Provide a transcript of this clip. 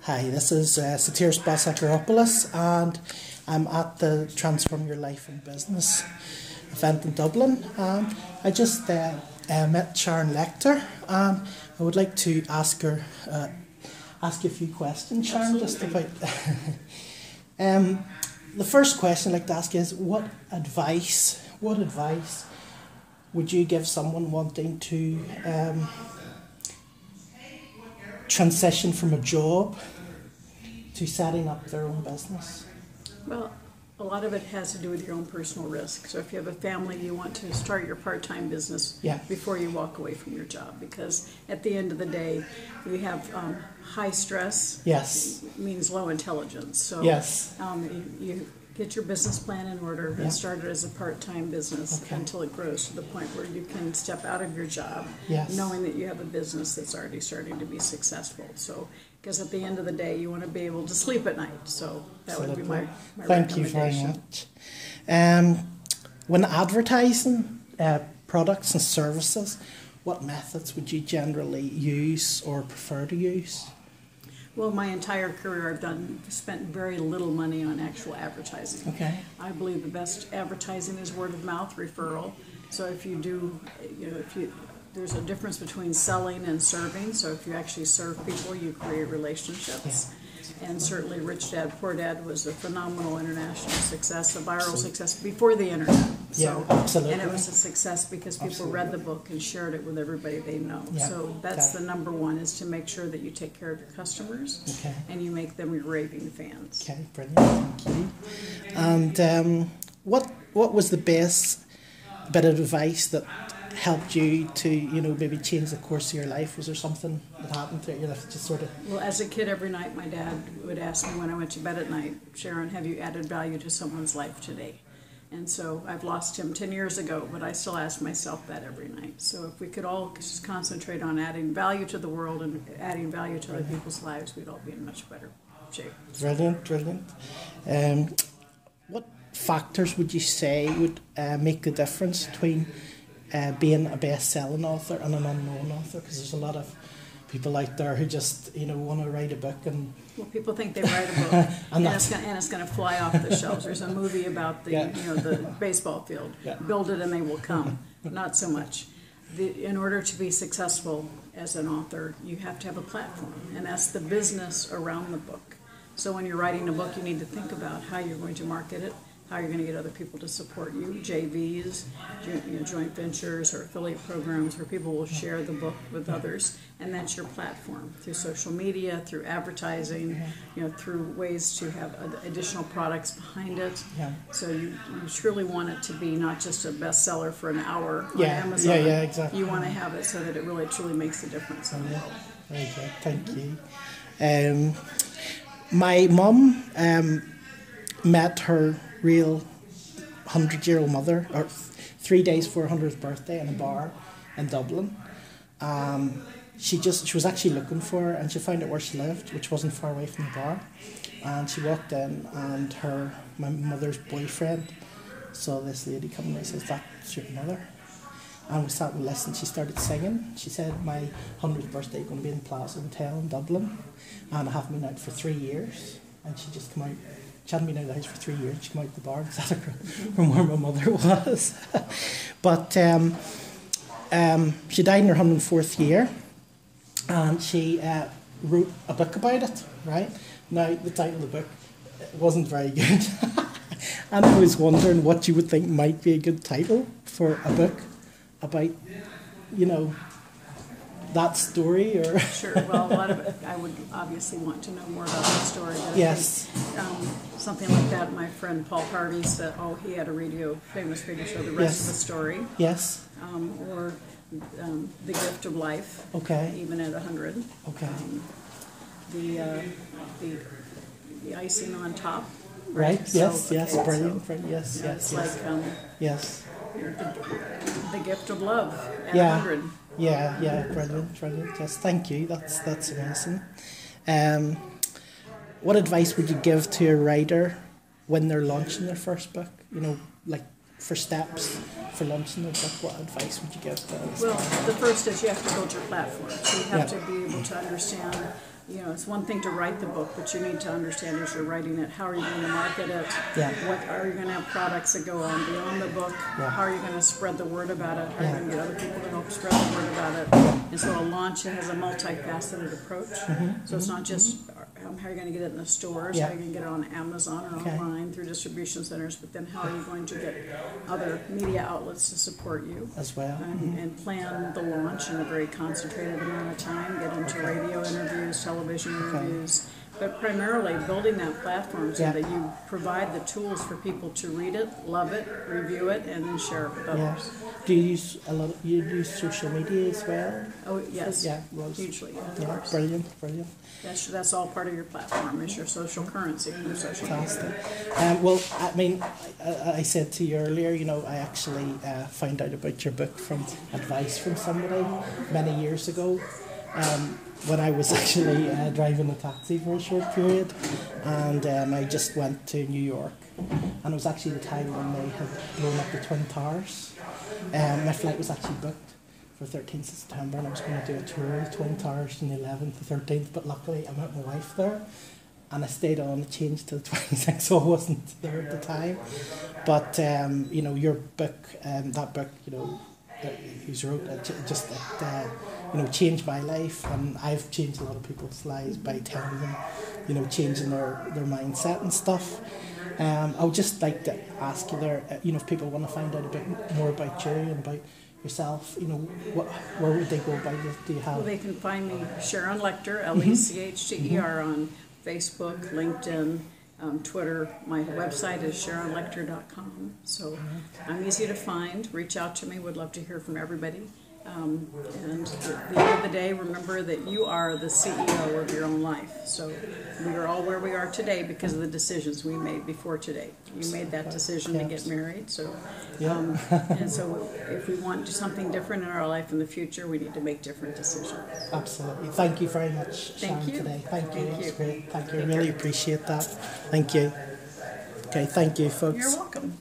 Hi, this is Satiris Basakaropoulos, and I'm at the Transform Your Life and Business event in Dublin. I just met Sharon Lechter, and I would like to ask you a few questions, Sharon. Absolutely. Just about. The first question I'd like to ask is, what advice would you give someone wanting to transition from a job to setting up their own business? Well, a lot of it has to do with your own personal risk. So if you have a family, you want to start your part-time business before you walk away from your job, because at the end of the day, you have high stress. Yes. Means low intelligence. So yes. You get your business plan in order and start it as a part-time business until it grows to the point where you can step out of your job knowing that you have a business that's already starting to be successful. So, because at the end of the day, you want to be able to sleep at night. So that would be my Thank you very much. When advertising products and services, what methods would you generally use or prefer to use? Well, my entire career I've spent very little money on actual advertising. Okay. I believe the best advertising is word of mouth referral. So if you do, there's a difference between selling and serving. So if you actually serve people, you create relationships. And certainly Rich Dad, Poor Dad was a phenomenal international success, a viral success before the internet. So, absolutely. And it was a success because people read the book and shared it with everybody they know. So that's the number one, is to make sure that you take care of your customers and you make them your raving fans. Okay, brilliant, thank you. And what was the best bit of advice that helped you to, maybe change the course of your life? Was there something that happened throughout your life that just sort of... Well, as a kid, every night my dad would ask me when I went to bed at night, Sharon, have you added value to someone's life today? And so I've lost him 10 years ago, but I still ask myself that every night. So if we could all just concentrate on adding value to the world and adding value to other people's lives, we'd all be in much better shape. Brilliant. What factors would you say would make the difference between being a best-selling author and an unknown author? Because there's a lot of people out there who just want to write a book and... Well, people think they write a book and it's going to fly off the shelves. There's a movie about the the baseball field. Build it and they will come. Not so much. In order to be successful as an author, you have to have a platform, and that's the business around the book. So when you're writing a book, you need to think about how you're going to market it, how you're going to get other people to support you, JVs, joint ventures or affiliate programs where people will share the book with others, and that's your platform through social media, through advertising, through ways to have additional products behind it. So you truly want it to be not just a bestseller for an hour on Amazon. Exactly. You want to have it so that it really truly makes a difference in the world. Very good, thank you. My mum met her real 100-year-old mother, or 3 days for her 100th birthday, in a bar in Dublin. She was actually looking for her, and she found out where she lived, which wasn't far away from the bar. And she walked in, and my mother's boyfriend saw this lady coming and says, "That's your mother." And we sat and listened. She started singing. She said, "My 100th birthday is going to be in the Plaza Hotel in Dublin, and I haven't been out for 3 years." And she just come out. She hadn't been out of the house for 3 years. She came out the bar from where my mother was. But she died in her 104th year, and she wrote a book about it, right? Now, the title of the book wasn't very good. And I was wondering what you would think might be a good title for a book about, that story, or... Sure. Well, a lot of it, I would obviously want to know more about the story. But yes. I think, something like that, my friend Paul Harvey said, he had a famous radio show, The Rest of the Story. Yes. Or The Gift of Life. Okay. Even at 100. Okay. The icing on top. Right. Yes. So, yes. Brilliant. Yes. It's like yes. The gift of love at 100. Yeah, brilliant. Yes, thank you. That's amazing. What advice would you give to a writer when they're launching their first book? Like for steps for launching their book. What advice would you give to them? Well, the first is you have to build your platform. So you have to be able to understand you know, it's one thing to write the book, but you need to understand as you're writing it, how are you going to market it? Yeah. What are you going to have products that go on beyond the book? Yeah. How are you going to spread the word about it? How are you going to get other people to help spread the word about it? And so a launch has a multifaceted approach. So it's not just how are you going to get it in the stores, how are you going to get it on Amazon or online through distribution centers, but then how are you going to get other media outlets to support you as well, and plan the launch in a very concentrated amount of time, get into radio interviews, television interviews, but primarily building that platform so that you provide the tools for people to read it, love it, review it, and then share it with others. Do you use you use social media as well? Oh yes, hugely. Brilliant. That's all part of your platform. Is your social currency, your social Fantastic. Well, I mean, I said to you earlier, you know, I actually found out about your book from advice from somebody many years ago. When I was actually driving a taxi for a short period, and I just went to New York, and it was actually the time when they had blown up the Twin Towers. My flight was actually booked for 13th September, and I was going to do a tour of the Twin Towers from the 11th to 13th, but luckily I met my wife there, and I stayed on, it changed to the 26th, so I wasn't there at the time. But, you know, your book, that book, you know, who's wrote it, you know, changed my life, and I've changed a lot of people's lives by telling them, you know, changing their mindset and stuff. I would just like to ask you there, you know, if people want to find out a bit more about you and about yourself, you know, where would they go about it? Do you have? Well, they can find me Sharon Lechter, Lechter, on Facebook, LinkedIn, Twitter. My website is SharonLechter.com. So I'm easy to find. Reach out to me. Would love to hear from everybody. And at the end of the day, remember that you are the CEO of your own life. So we are all where we are today because of the decisions we made before today. You made that decision to get married. So, and so if we want to do something different in our life in the future, we need to make different decisions. Absolutely. Thank you very much, Sharon, today. Thank you. That's great. Thank you. I really appreciate that. Thank you. Okay, thank you, folks. You're welcome.